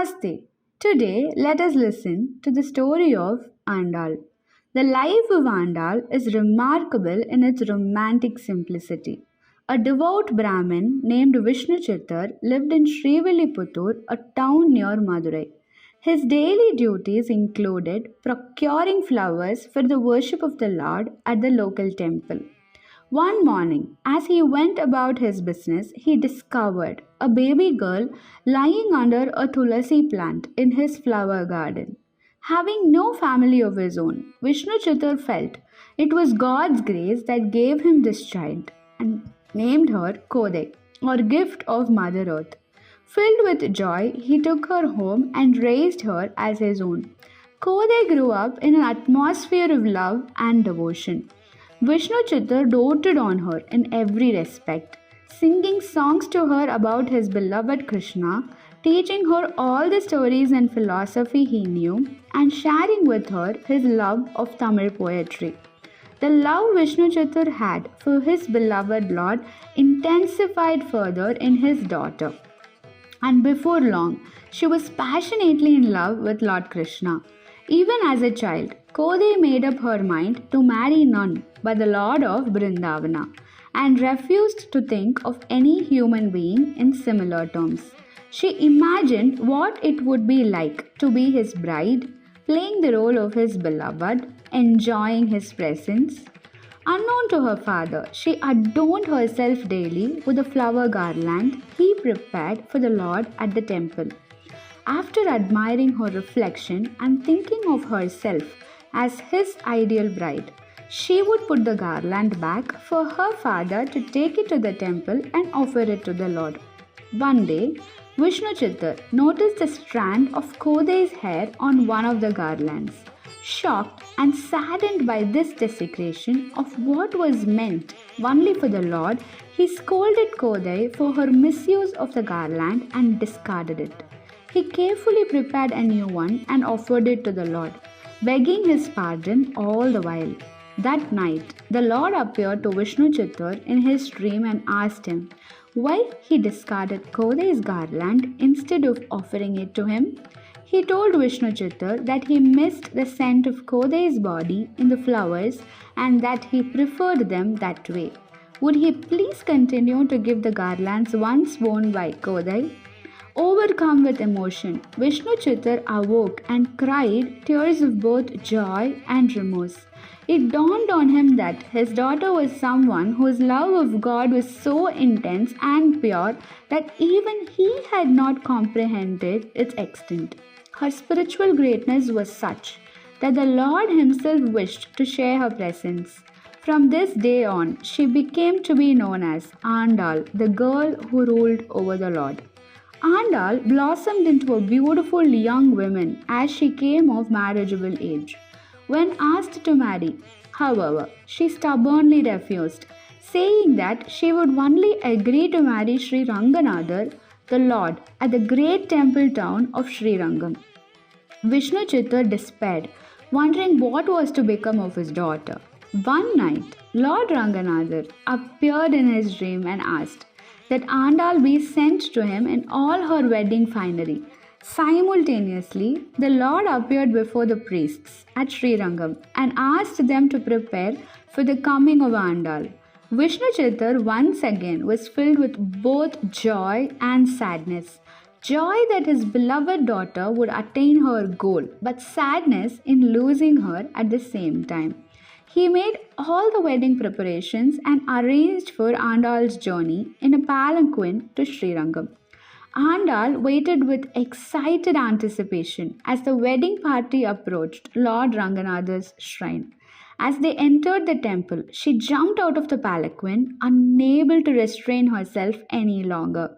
Namaste. Today, let us listen to the story of Andal. The life of Andal is remarkable in its romantic simplicity. A devout Brahmin named Vishnu lived in Srivilliputhur, a town near Madurai. His daily duties included procuring flowers for the worship of the Lord at the local temple. One morning, as he went about his business, he discovered a baby girl lying under a tulasi plant in his flower garden. Having no family of his own, Vishnu felt it was God's grace that gave him this child and named her Kothai, or gift of Mother Earth. Filled with joy, he took her home and raised her as his own. Kothai grew up in an atmosphere of love and devotion. Vishnu doted on her in every respect, singing songs to her about his beloved Krishna, teaching her all the stories and philosophy he knew, and sharing with her his love of Tamil poetry. The love Vishnu had for his beloved Lord intensified further in his daughter, and before long, she was passionately in love with Lord Krishna. Even as a child, Kothai made up her mind to marry none but the Lord of Brindavana and refused to think of any human being in similar terms. She imagined what it would be like to be his bride, playing the role of his beloved, enjoying his presence. Unknown to her father, she adorned herself daily with a flower garland he prepared for the Lord at the temple. After admiring her reflection and thinking of herself as his ideal bride, she would put the garland back for her father to take it to the temple and offer it to the Lord. One day, Vishnu noticed a strand of Kothai's hair on one of the garlands. Shocked and saddened by this desecration of what was meant only for the Lord, he scolded Kothai for her misuse of the garland and discarded it. He carefully prepared a new one and offered it to the Lord, begging his pardon all the while. That night, the Lord appeared to Vishnu in his dream and asked him why he discarded Kothai's garland instead of offering it to him. He told Vishnu that he missed the scent of Kothai's body in the flowers and that he preferred them that way. Would he please continue to give the garlands once worn by Kothai? Overcome with emotion, Vishnu awoke and cried tears of both joy and remorse. It dawned on him that his daughter was someone whose love of God was so intense and pure that even he had not comprehended its extent. Her spiritual greatness was such that the Lord himself wished to share her presence. From this day on, she became to be known as Andal, the girl who ruled over the Lord. Andal blossomed into a beautiful young woman as she came of marriageable age. When asked to marry, however, she stubbornly refused, saying that she would only agree to marry Sri Ranganatha, the Lord, at the great temple town of Srirangam. Vishnu despaired, wondering what was to become of his daughter. One night, Lord Ranganatha appeared in his dream and asked that Andal be sent to him in all her wedding finery. Simultaneously, the Lord appeared before the priests at Srirangam and asked them to prepare for the coming of Andal. Vishnu once again was filled with both joy and sadness. Joy that his beloved daughter would attain her goal, but sadness in losing her at the same time. He made all the wedding preparations and arranged for Andal's journey in a palanquin to Srirangam. Andal waited with excited anticipation as the wedding party approached Lord Ranganatha's shrine. As they entered the temple, she jumped out of the palanquin, unable to restrain herself any longer.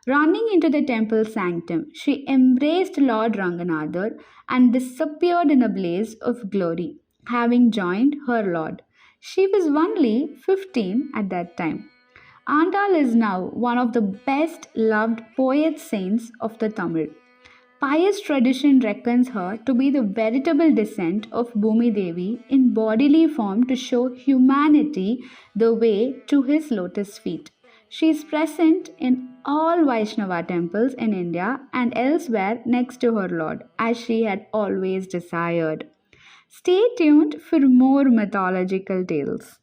Running into the temple sanctum, she embraced Lord Ranganatha and disappeared in a blaze of glory, having joined her Lord. She was only 15 at that time. Andal is now one of the best loved poet saints of the Tamil. Pious tradition reckons her to be the veritable descent of Bhumi Devi in bodily form to show humanity the way to his lotus feet. She is present in all Vaishnava temples in India and elsewhere next to her Lord, as she had always desired. Stay tuned for more mythological tales.